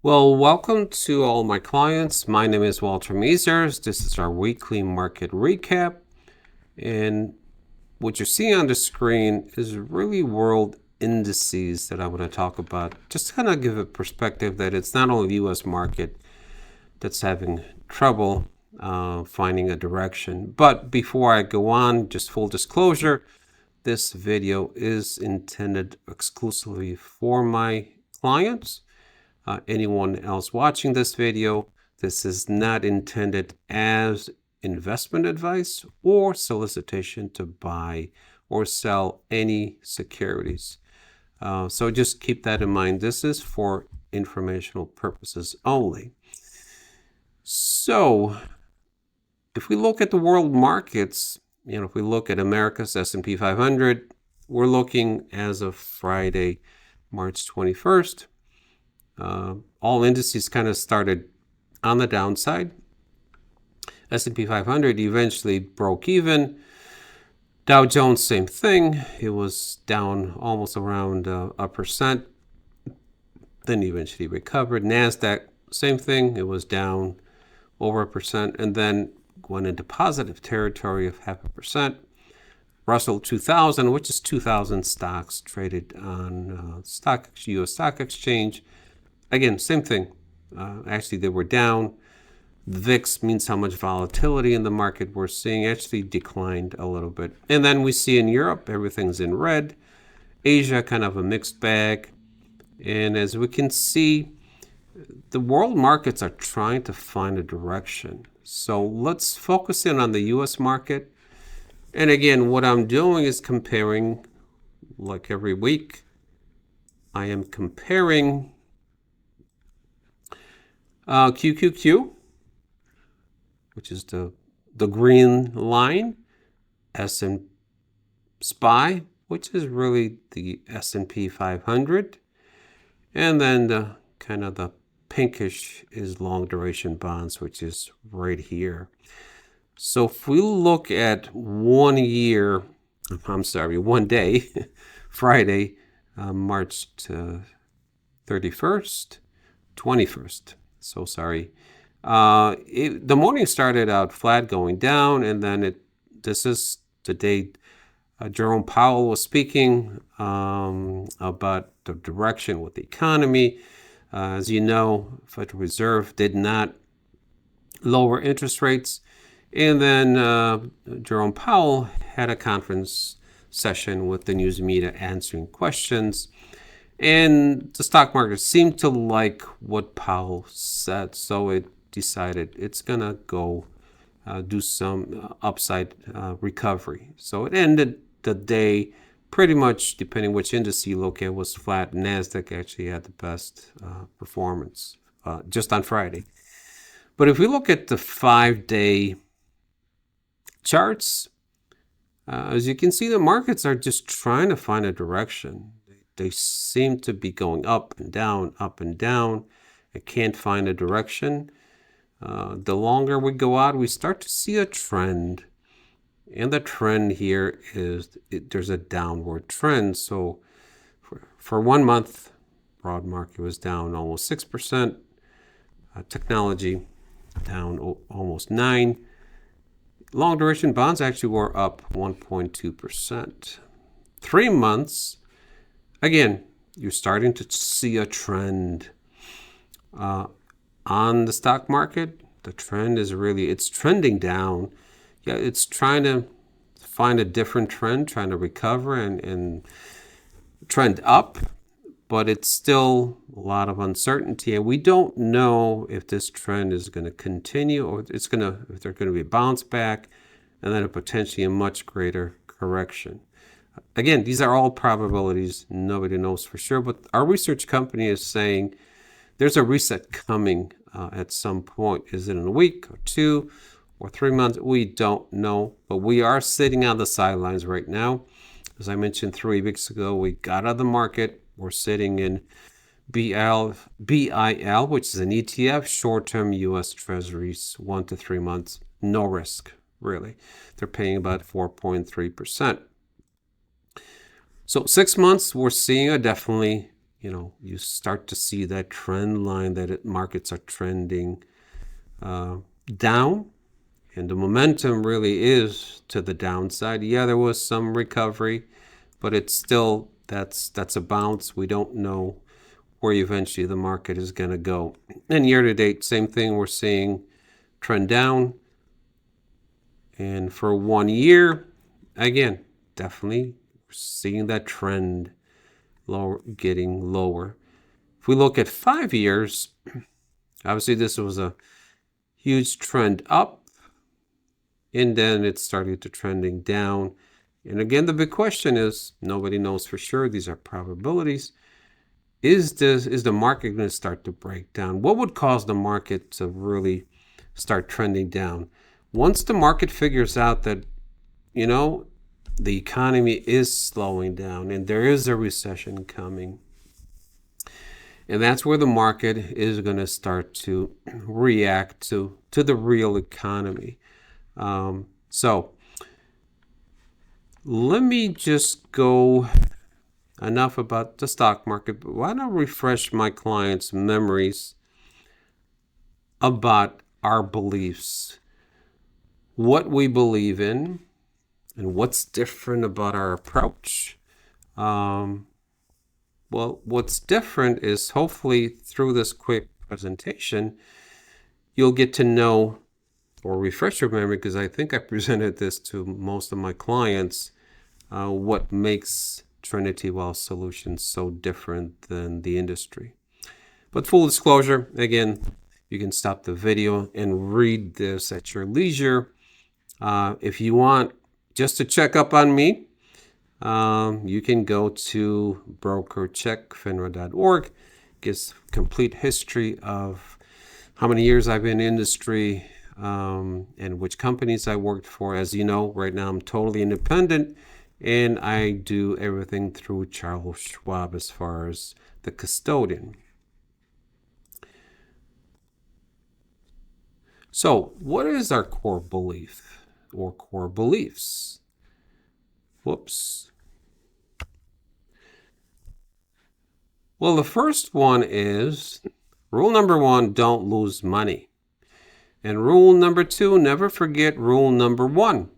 Well, welcome to all my clients. My name is Walter Measers. This is our weekly market recap. And what you're seeing on the screen is really world indices that I want to talk about. Just to kind of give a perspective that it's not only the US market that's having trouble finding a direction. But before I go on, just full disclosure, this video is intended exclusively for my clients. Anyone else watching this video, this is not intended as investment advice or solicitation to buy or sell any securities. So just keep that in mind. This is for informational purposes only. So if we look at the world markets, if we look at America's S&P 500, we're looking as of Friday, March 21st. All indices kind of started on the downside. S&P 500 eventually broke even. Dow Jones, same thing. It was down almost around 1%. Then eventually recovered. NASDAQ, same thing. It was down over 1% and then went into positive territory of 0.5%. Russell 2000, which is 2,000 stocks traded on U.S. Stock Exchange. Again, same thing. Actually, they were down. The VIX means how much volatility in the market we're seeing actually declined a little bit. And then we see in Europe, everything's in red. Asia, kind of a mixed bag. And as we can see, the world markets are trying to find a direction. So let's focus in on the U.S. market. And again, what I'm doing is comparing, like every week, I am comparing QQQ, which is the green line, SPY, which is really the S&P 500, and then the kind of the pinkish is long duration bonds, which is right here. So if we look at 1 day, Friday, March 31st, 21st. So sorry. The morning started out flat going down, and then this is the day Jerome Powell was speaking about the direction with the economy. As you know, Federal Reserve did not lower interest rates. And then Jerome Powell had a conference session with the news media answering questions. And the stock market seemed to like what Powell said, so it decided it's going to go do some upside recovery. So it ended the day pretty much, depending which index you look at, was flat. NASDAQ actually had the best performance just on Friday. But if we look at the 5-day charts, as you can see, the markets are just trying to find a direction. They seem to be going up and down, up and down. I can't find a direction. The longer we go out, we start to see a trend. And the trend here is there's a downward trend. So for 1 month, broad market was down almost 6%. Technology down almost 9%. Long duration bonds actually were up 1.2%. 3 months, again, you're starting to see a trend on the stock market. The trend is it's trending down. Yeah, it's trying to find a different trend, trying to recover and trend up, but it's still a lot of uncertainty. And we don't know if this trend is going to continue or if there's going to be a bounce back and then potentially a much greater correction. Again, these are all probabilities. Nobody knows for sure, but our research company is saying there's a reset coming at some point. Is it in a week or 2 or 3 months? We don't know, but we are sitting on the sidelines right now. As I mentioned 3 weeks ago, we got out of the market. We're sitting in BIL, which is an ETF, short-term U.S. Treasuries, 1 to 3 months, no risk, really. They're paying about 4.3%. So 6 months, we're seeing a definitely you start to see that trend line that markets are trending down, and the momentum really is to the downside. Yeah, there was some recovery, but it's still, that's a bounce. We don't know where eventually the market is going to go. And year to date, same thing. We're seeing trend down. And for 1 year, again, definitely seeing that trend lower, getting lower. If we look at 5 years, obviously this was a huge trend up, and then it started to trending down. And again, the big question is, nobody knows for sure. These are probabilities. Is the market going to start to break down? What would cause the market to really start trending down? Once the market figures out that, the economy is slowing down and there is a recession coming, and that's where the market is going to start to react to the real economy. So let me just go enough about the stock market, but why not refresh my clients' memories about our beliefs, what we believe in, and what's different about our approach. Well, what's different is, hopefully through this quick presentation, you'll get to know or refresh your memory, because I think I presented this to most of my clients, what makes Trinity Wealth Solutions so different than the industry. But full disclosure, again, you can stop the video and read this at your leisure. If you want just to check up on me, you can go to brokercheckfinra.org. Gives complete history of how many years I've been in industry, and which companies I worked for. As you know, right now I'm totally independent, and I do everything through Charles Schwab as far as the custodian. So what is our core belief or core beliefs? Whoops. Well, the first one is rule number 1, don't lose money. And rule number 2, never forget rule number 1.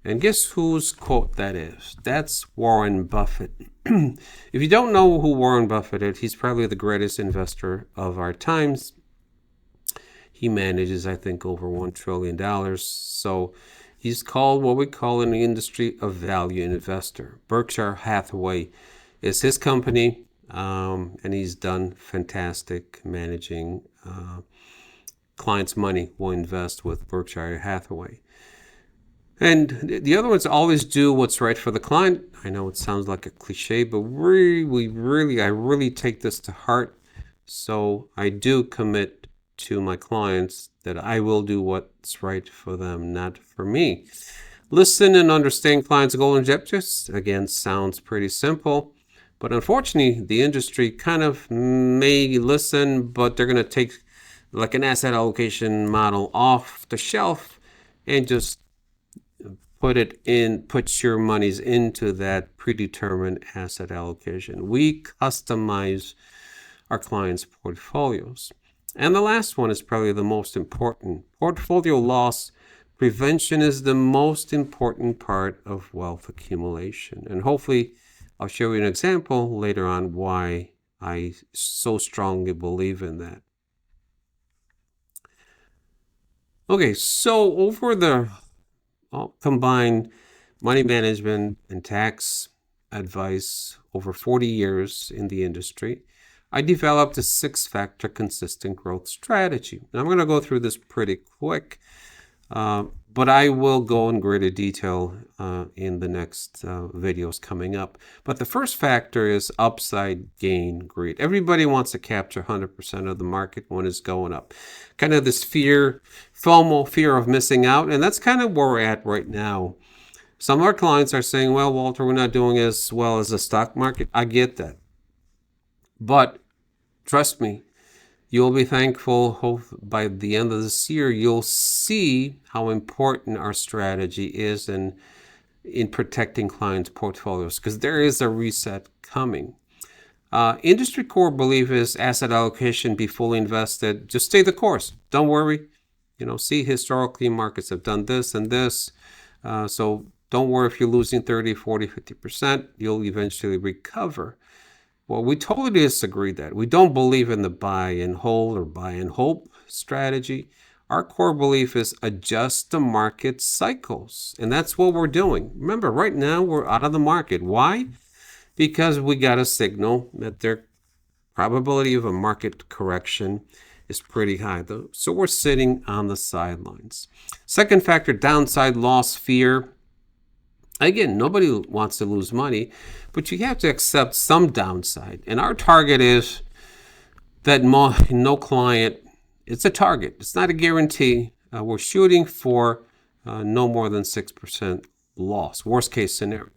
And guess whose quote that is? That's Warren Buffett. If you don't know who Warren Buffett is, he's probably the greatest investor of our times. He manages, I think, over $1 trillion. So he's called what we call in the industry a value investor. Berkshire Hathaway is his company, and he's done fantastic managing clients' money will invest with Berkshire Hathaway. And the other ones always do what's right for the client. I know it sounds like a cliche, but I really take this to heart. So I do commit to my clients that I will do what's right for them, not for me. Listen and understand clients' goals and objectives. Again, sounds pretty simple, but unfortunately, the industry kind of may listen, but they're going to take like an asset allocation model off the shelf and just put your monies into that predetermined asset allocation. We customize our clients' portfolios. And the last one is probably the most important. Portfolio loss prevention is the most important part of wealth accumulation. And hopefully I'll show you an example later on why I so strongly believe in that. Okay, so over the combined money management and tax advice over 40 years in the industry, I developed a 6-factor consistent growth strategy. Now, I'm going to go through this pretty quick, but I will go in greater detail in the next videos coming up. But the first factor is upside gain greed. Everybody wants to capture 100% of the market when it's going up. Kind of this FOMO, fear of missing out, and that's kind of where we're at right now. Some of our clients are saying, well, Walter, we're not doing as well as the stock market. I get that. But trust me, you'll be thankful by the end of this year. You'll see how important our strategy is in protecting clients' portfolios, because there is a reset coming. Industry core belief is asset allocation, be fully invested. Just stay the course. Don't worry. See, historically, markets have done this and this. So don't worry if you're losing 30, 40, 50%. You'll eventually recover. Well, we totally disagree that. We don't believe in the buy and hold or buy and hope strategy. Our core belief is adjust the market cycles. And that's what we're doing. Remember, right now we're out of the market. Why? Because we got a signal that their probability of a market correction is pretty high, though. So we're sitting on the sidelines. Second factor, downside loss fear. Again, nobody wants to lose money, but you have to accept some downside. And our target is that no client, it's a target. It's not a guarantee. We're shooting for no more than 6% loss, worst case scenario.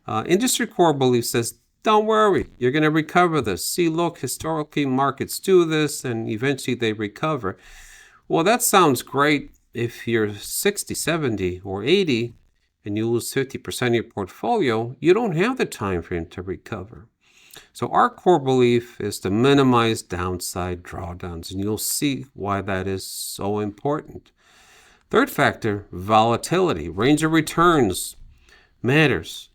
Industry core belief says, don't worry, you're going to recover this. See, look, historically markets do this and eventually they recover. Well, that sounds great if you're 60, 70, or 80 and you lose 50% of your portfolio. You don't have the time frame to recover. So our core belief is to minimize downside drawdowns, and you'll see why that is so important. Third factor, volatility. Range of returns matters.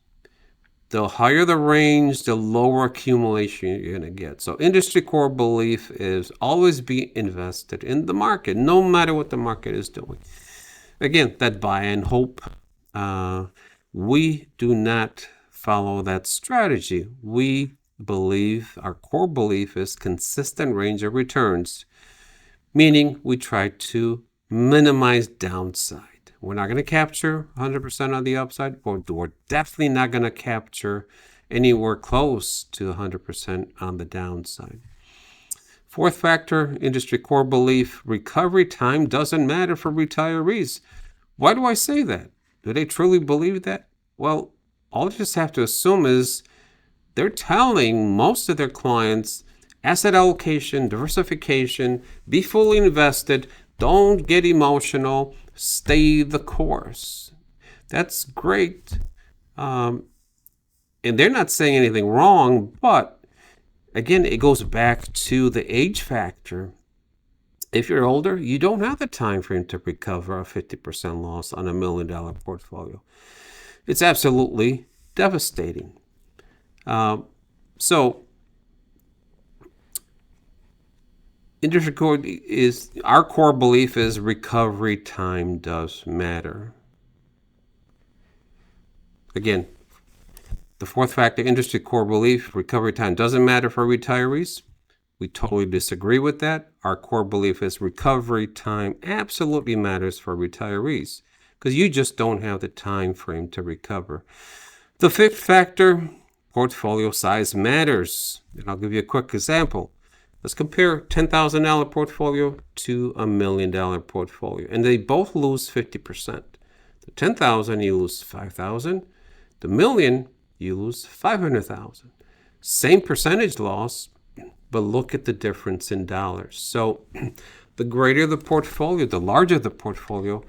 The higher the range, the lower accumulation you're going to get. So industry core belief is always be invested in the market, no matter what the market is doing. Again, that buy and hope. We do not follow that strategy. We believe, our core belief is consistent range of returns, meaning we try to minimize downside. We're not going to capture 100% of the upside, but we're definitely not going to capture anywhere close to 100% on the downside. Fourth factor, industry core belief, recovery time doesn't matter for retirees. Why do I say that? Do they truly believe that? Well, all you just have to assume is they're telling most of their clients asset allocation, diversification, be fully invested, don't get emotional, stay the course. That's great. And they're not saying anything wrong, but again, it goes back to the age factor. If you're older, you don't have the time frame to recover a 50% loss on $1 million portfolio. It's absolutely devastating. So industry core is, our core belief is recovery time does matter. Again, the fourth factor, industry core belief, recovery time doesn't matter for retirees. We totally disagree with that. Our core belief is recovery time absolutely matters for retirees because you just don't have the time frame to recover. The fifth factor, portfolio size matters. And I'll give you a quick example. Let's compare $10,000 portfolio to $1 million portfolio, and they both lose 50%. The $10,000, you lose $5,000. The $1 million, you lose $500,000. Same percentage loss, but look at the difference in dollars. So the greater the portfolio, the larger the portfolio,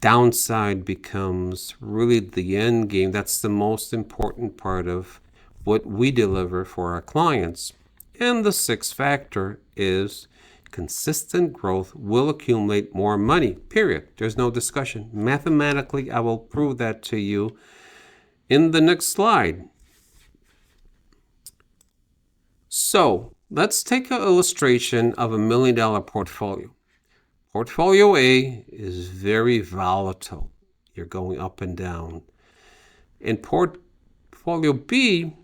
downside becomes really the end game. That's the most important part of what we deliver for our clients. And the sixth factor is consistent growth will accumulate more money, period. There's no discussion. Mathematically, I will prove that to you in the next slide. So let's take an illustration of $1 million portfolio. Portfolio A is very volatile. You're going up and down. In portfolio B,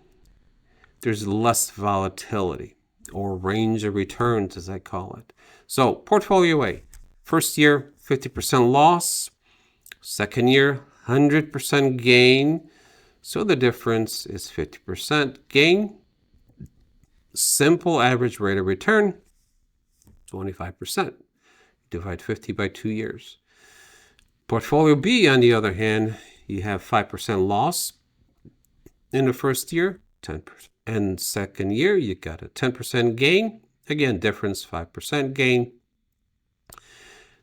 there's less volatility, or range of returns as I call it. So portfolio A, first year 50% loss, second year 100% gain. So the difference is 50% gain. Simple average rate of return, 25%. Divide 50 by 2 years. Portfolio B, on the other hand, you have 5% loss in the first year, 10%. And second year, you got a 10% gain. Again, difference 5% gain.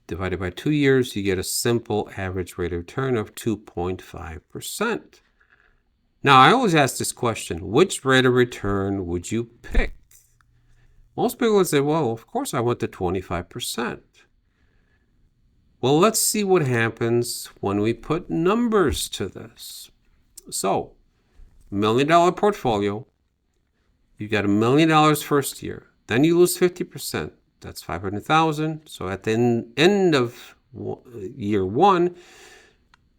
Divided by 2 years, you get a simple average rate of return of 2.5%. Now, I always ask this question, which rate of return would you pick? Most people would say, well, of course I want the 25%. Well, let's see what happens when we put numbers to this. So, $1 million portfolio, you got $1 million first year. Then you lose 50%. That's 500,000. So at the end of year one,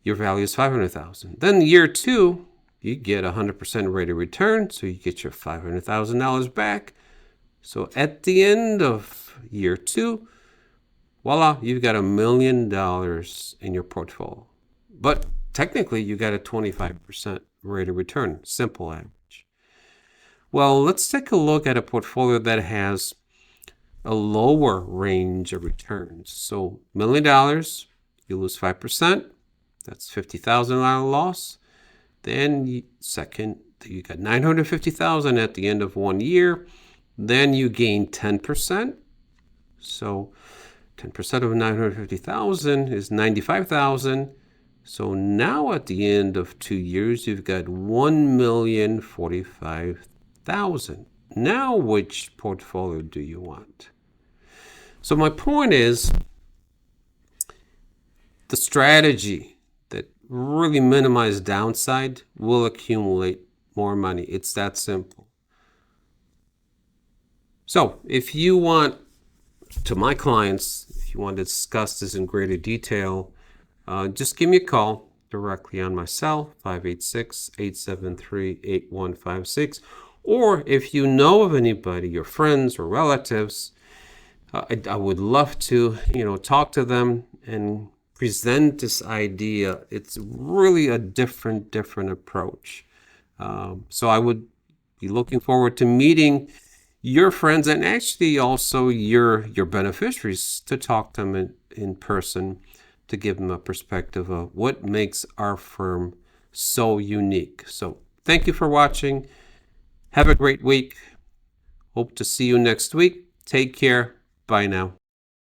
your value is 500,000. Then year two, you get 100% rate of return. So you get your $500,000 back. So at the end of year two, voila, you've got $1 million in your portfolio. But technically, you got a 25% rate of return, simple average. Well, let's take a look at a portfolio that has a lower range of returns. So $1 million, you lose 5%. That's $50,000 loss. Then you got $950,000 at the end of 1 year. Then you gain 10%. So 10% of 950,000 is 95,000. So now at the end of 2 years, you've got 1,045,000. Now which portfolio do you want? So my point is, the strategy that really minimizes downside will accumulate more money. It's that simple. So if you want, to my clients, if you want to discuss this in greater detail, just give me a call directly on my cell, 586-873-8156. Or if you know of anybody, your friends or relatives, I would love to, talk to them and present this idea. It's really a different approach. So I would be looking forward to meeting your friends and actually also your beneficiaries, to talk to them in person, to give them a perspective of what makes our firm so unique. So thank you for watching. Have a great week. Hope to see you next week. Take care. Bye now.